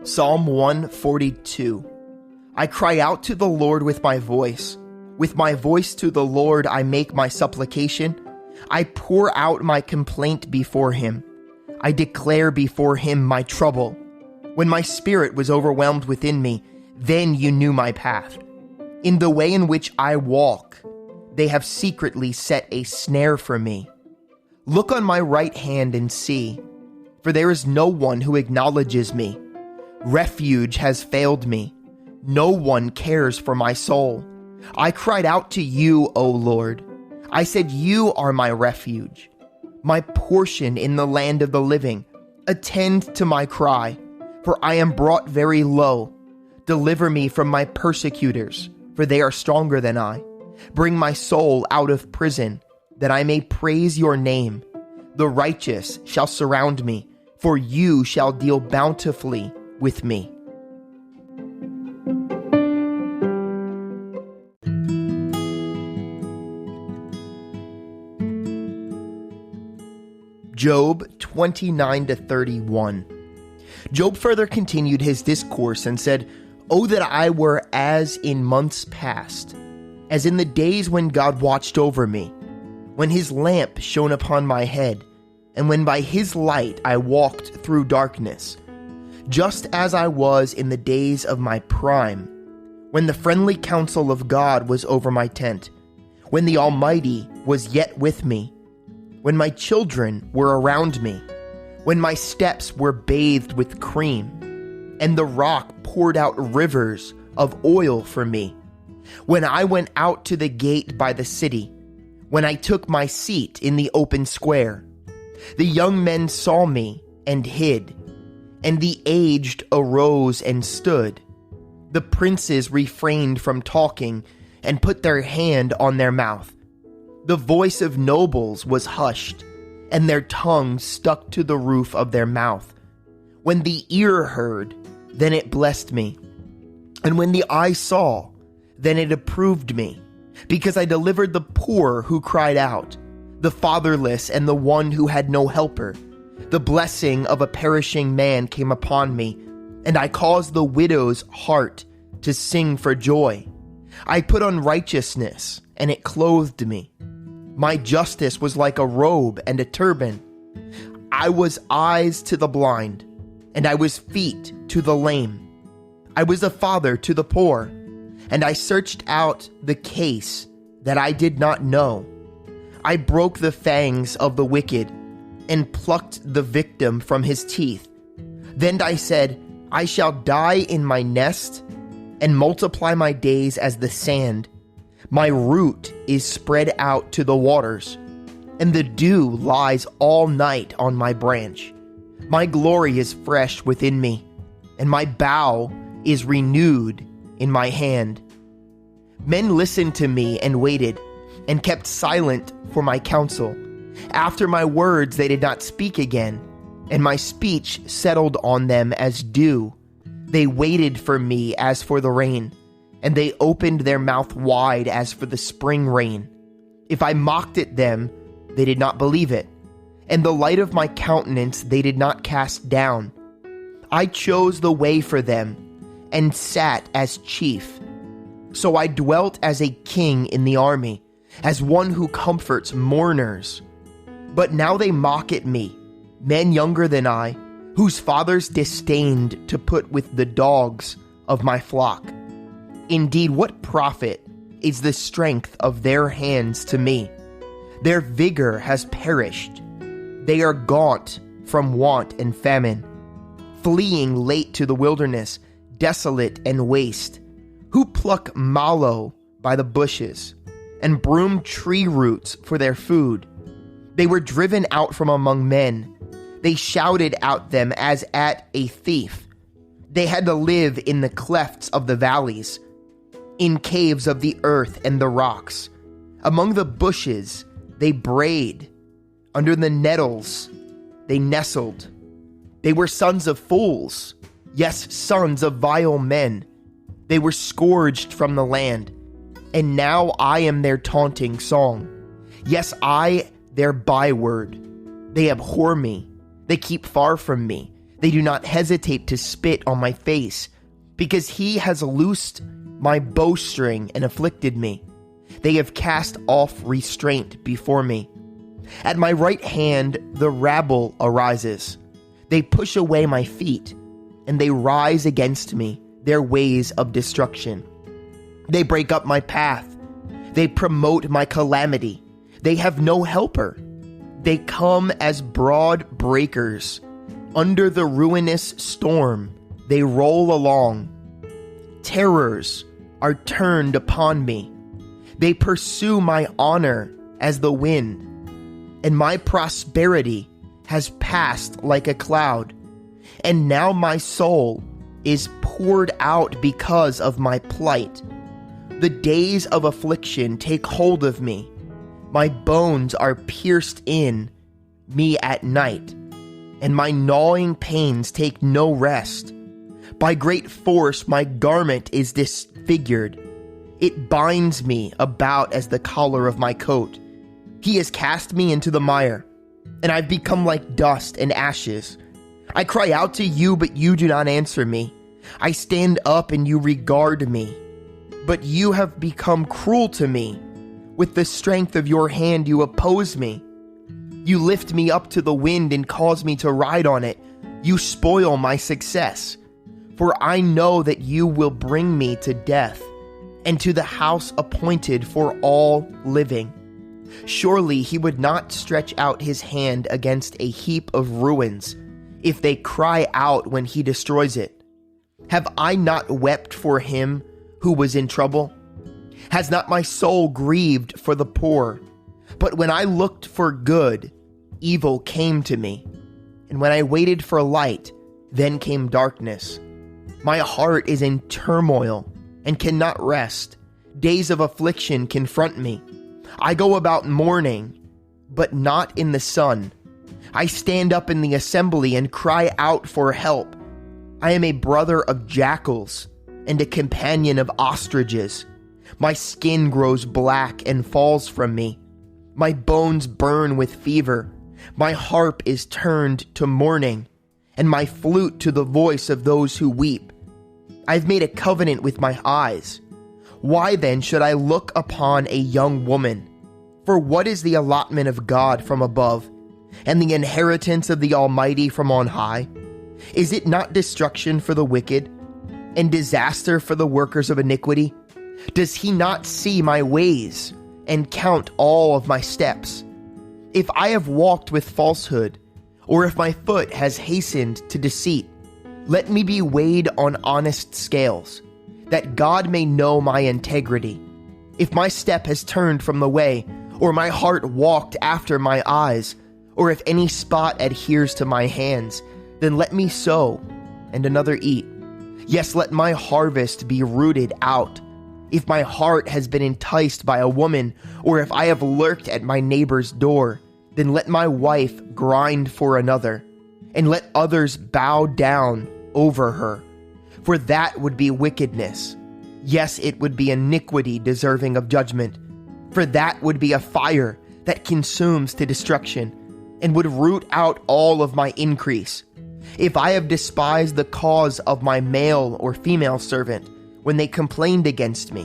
Psalm 142. I cry out to the Lord with my voice. With my voice to the Lord I make my supplication. I pour out my complaint before him. I declare before him my trouble. When my spirit was overwhelmed within me, then you knew my path. In the way in which I walk, they have secretly set a snare for me. Look on my right hand and see, for there is no one who acknowledges me. Refuge has failed me. No one cares for my soul. I cried out to you, O Lord. I said, you are my refuge, my portion in the land of the living. Attend to my cry, for I am brought very low. Deliver me from my persecutors, for they are stronger than I. Bring my soul out of prison, that I may praise your name. The righteous shall surround me, for you shall deal bountifully with me. Job 29-31. Job further continued his discourse and said, "Oh, that I were as in months past, as in the days when God watched over me, when his lamp shone upon my head, and when by his light I walked through darkness, just as I was in the days of my prime, when the friendly counsel of God was over my tent, when the Almighty was yet with me, when my children were around me, when my steps were bathed with cream, and the rock poured out rivers of oil for me, when I went out to the gate by the city, when I took my seat in the open square. The young men saw me and hid, and the aged arose and stood. The princes refrained from talking and put their hand on their mouth. The voice of nobles was hushed, and their tongues stuck to the roof of their mouth. When the ear heard, then it blessed me. And when the eye saw, then it approved me, because I delivered the poor who cried out, the fatherless and the one who had no helper. The blessing of a perishing man came upon me, and I caused the widow's heart to sing for joy. I put on righteousness, and it clothed me. My justice was like a robe and a turban. I was eyes to the blind, and I was feet to the lame. I was a father to the poor, and I searched out the case that I did not know. I broke the fangs of the wicked, and plucked the victim from his teeth. Then I said, I shall die in my nest, and multiply my days as the sand. My root is spread out to the waters, and the dew lies all night on my branch. My glory is fresh within me, and my bough is renewed in my hand. Men listened to me and waited, and kept silent for my counsel. After my words they did not speak again, and my speech settled on them as dew. They waited for me as for the rain, and they opened their mouth wide as for the spring rain. If I mocked at them, they did not believe it, and the light of my countenance they did not cast down. I chose the way for them, and sat as chief. So I dwelt as a king in the army, as one who comforts mourners. But now they mock at me, men younger than I, whose fathers disdained to put with the dogs of my flock. Indeed, what profit is the strength of their hands to me? Their vigor has perished. They are gaunt from want and famine, fleeing late to the wilderness, desolate and waste, who pluck mallow by the bushes, and broom tree roots for their food. They were driven out from among men. They shouted at them as at a thief. They had to live in the clefts of the valleys, in caves of the earth and the rocks. Among the bushes they brayed. Under the nettles they nestled. They were sons of fools, yes, sons of vile men. They were scourged from the land, and now I am their taunting song. Yes, I, their byword. They abhor me. They keep far from me. They do not hesitate to spit on my face, because he has loosed my bowstring and afflicted me. They have cast off restraint before me. At my right hand the rabble arises. They push away my feet, and they rise against me, their ways of destruction. They break up my path. They promote my calamity. They have no helper. They come as broad breakers. Under the ruinous storm, they roll along. Terrors are turned upon me. They pursue my honor as the wind, and my prosperity has passed like a cloud. And now my soul is poured out because of my plight. The days of affliction take hold of me. My bones are pierced in me at night, and my gnawing pains take no rest. By great force my garment is disfigured. It binds me about as the collar of my coat. He has cast me into the mire, and I've become like dust and ashes. I cry out to you, but you do not answer me. I stand up, and you regard me. But you have become cruel to me. With the strength of your hand you oppose me. You lift me up to the wind and cause me to ride on it. You spoil my success. For I know that you will bring me to death, and to the house appointed for all living. Surely he would not stretch out his hand against a heap of ruins, if they cry out when he destroys it. Have I not wept for him who was in trouble? Has not my soul grieved for the poor? But when I looked for good, evil came to me. And when I waited for light, then came darkness. My heart is in turmoil and cannot rest. Days of affliction confront me. I go about mourning, but not in the sun. I stand up in the assembly and cry out for help. I am a brother of jackals and a companion of ostriches. My skin grows black and falls from me. My bones burn with fever. My harp is turned to mourning, and my flute to the voice of those who weep. I've made a covenant with my eyes. Why then should I look upon a young woman? For what is the allotment of God from above, and the inheritance of the Almighty from on high? Is it not destruction for the wicked, and disaster for the workers of iniquity? Does he not see my ways, and count all of my steps? If I have walked with falsehood, or if my foot has hastened to deceit, let me be weighed on honest scales, that God may know my integrity. If my step has turned from the way, or my heart walked after my eyes, or if any spot adheres to my hands, then let me sow, and another eat. Yes, let my harvest be rooted out. If my heart has been enticed by a woman, or if I have lurked at my neighbor's door, then let my wife grind for another, and let others bow down over her. For that would be wickedness. Yes, it would be iniquity deserving of judgment. For that would be a fire that consumes to destruction, and would root out all of my increase. If I have despised the cause of my male or female servant, when they complained against me,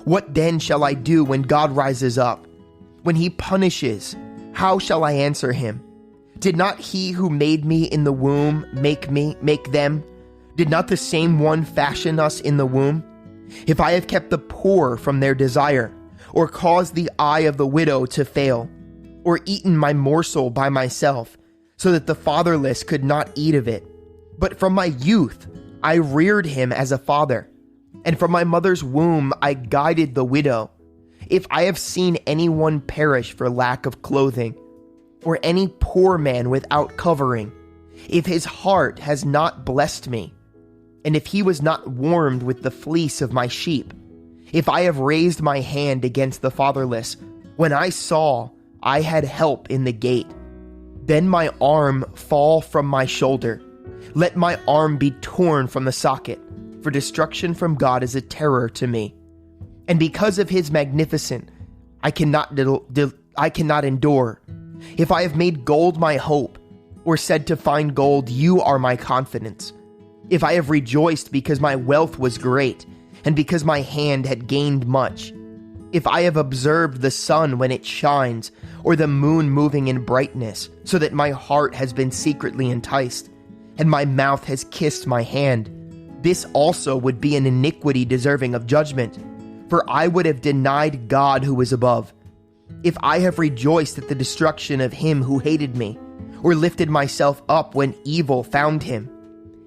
what then shall I do when God rises up? When he punishes, how shall I answer him? Did not he who made me in the womb make them? Did not the same one fashion us in the womb? If I have kept the poor from their desire, or caused the eye of the widow to fail, or eaten my morsel by myself, so that the fatherless could not eat of it, but from my youth I reared him as a father, and from my mother's womb I guided the widow. If I have seen anyone perish for lack of clothing, or any poor man without covering, if his heart has not blessed me, and if he was not warmed with the fleece of my sheep, if I have raised my hand against the fatherless, when I saw I had help in the gate, then my arm fall from my shoulder. Let my arm be torn from the socket, for destruction from God is a terror to me. And because of his magnificence, I cannot endure. If I have made gold my hope, or said to find gold, you are my confidence. If I have rejoiced because my wealth was great, and because my hand had gained much. If I have observed the sun when it shines, or the moon moving in brightness, so that my heart has been secretly enticed, and my mouth has kissed my hand, this also would be an iniquity deserving of judgment, for I would have denied God who is above. If I have rejoiced at the destruction of him who hated me, or lifted myself up when evil found him,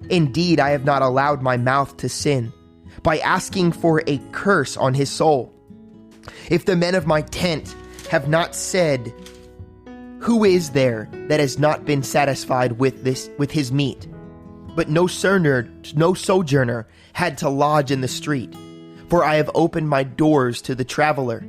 indeed I have not allowed my mouth to sin, by asking for a curse on his soul. If the men of my tent have not said, who is there that has not been satisfied with his meat? But no sojourner had to lodge in the street, for I have opened my doors to the traveler.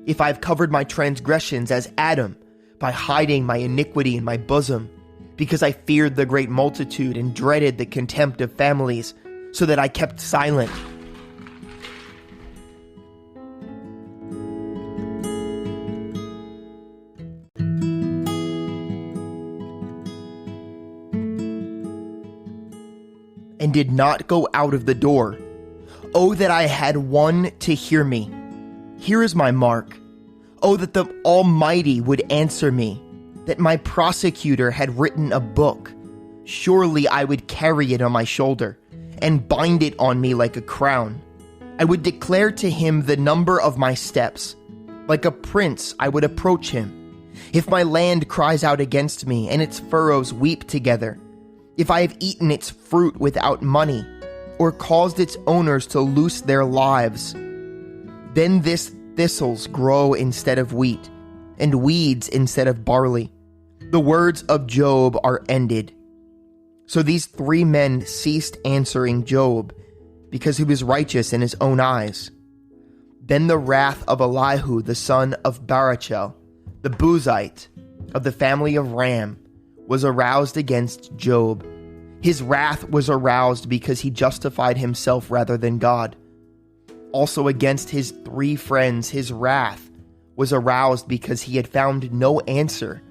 If I have covered my transgressions as Adam, by hiding my iniquity in my bosom, because I feared the great multitude and dreaded the contempt of families, so that I kept silent. And did not go out of the door. Oh, that I had one to hear me. Here is my mark. Oh, that the Almighty would answer me, that my prosecutor had written a book. Surely I would carry it on my shoulder, and bind it on me like a crown. I would declare to him the number of my steps. Like a prince I would approach him. If my land cries out against me, and its furrows weep together, if I have eaten its fruit without money, or caused its owners to loose their lives, then thistles grow instead of wheat, and weeds instead of barley. The words of Job are ended. So these three men ceased answering Job, because he was righteous in his own eyes. Then the wrath of Elihu the son of Barachel, the Buzite, of the family of Ram, was aroused against Job. His wrath was aroused because he justified himself rather than God. Also against his three friends, his wrath was aroused because he had found no answer,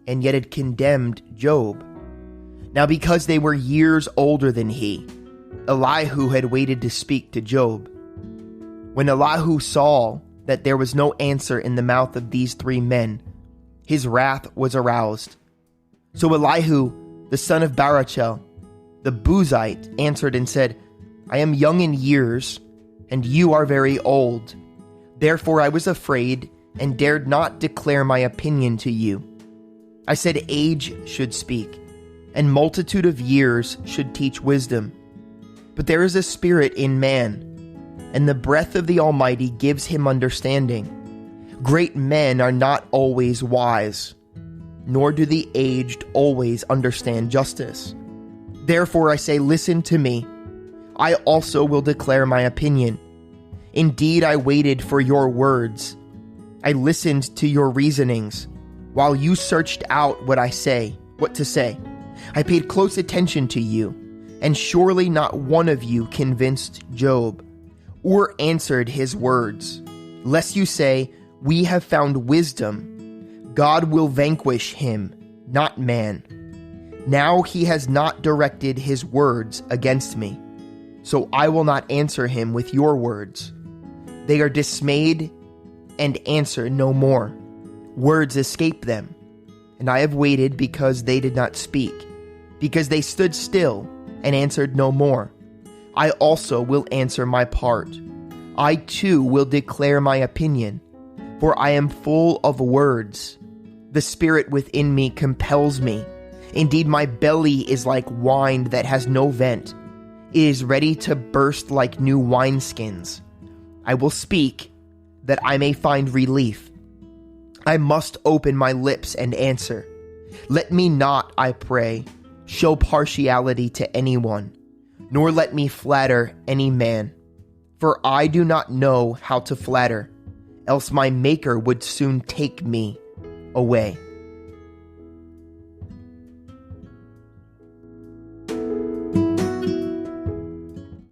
and yet had condemned Job. Now because they were years older than he, Elihu had waited to speak to Job. When Elihu saw that there was no answer in the mouth of these three men, his wrath was aroused. So Elihu, the son of Barachel, the Buzite, answered and said, I am young in years, and you are very old. Therefore I was afraid, and dared not declare my opinion to you. I said age should speak, and multitude of years should teach wisdom. But there is a spirit in man, and the breath of the Almighty gives him understanding. Great men are not always wise, nor do the aged always understand justice. Therefore I say, listen to me. I also will declare my opinion. Indeed, I waited for your words. I listened to your reasonings, while you searched out what to say. I paid close attention to you, and surely not one of you convinced Job, or answered his words. Lest you say, we have found wisdom. God will vanquish him, not man. Now he has not directed his words against me, so I will not answer him with your words. They are dismayed and answer no more. Words escape them, and I have waited because they did not speak, because they stood still and answered no more. I also will answer my part. I too will declare my opinion, for I am full of words. The spirit within me compels me. Indeed, my belly is like wine that has no vent. It is ready to burst like new wineskins. I will speak, that I may find relief. I must open my lips and answer. Let me not, I pray, show partiality to anyone, nor let me flatter any man. For I do not know how to flatter, else my Maker would soon take me away.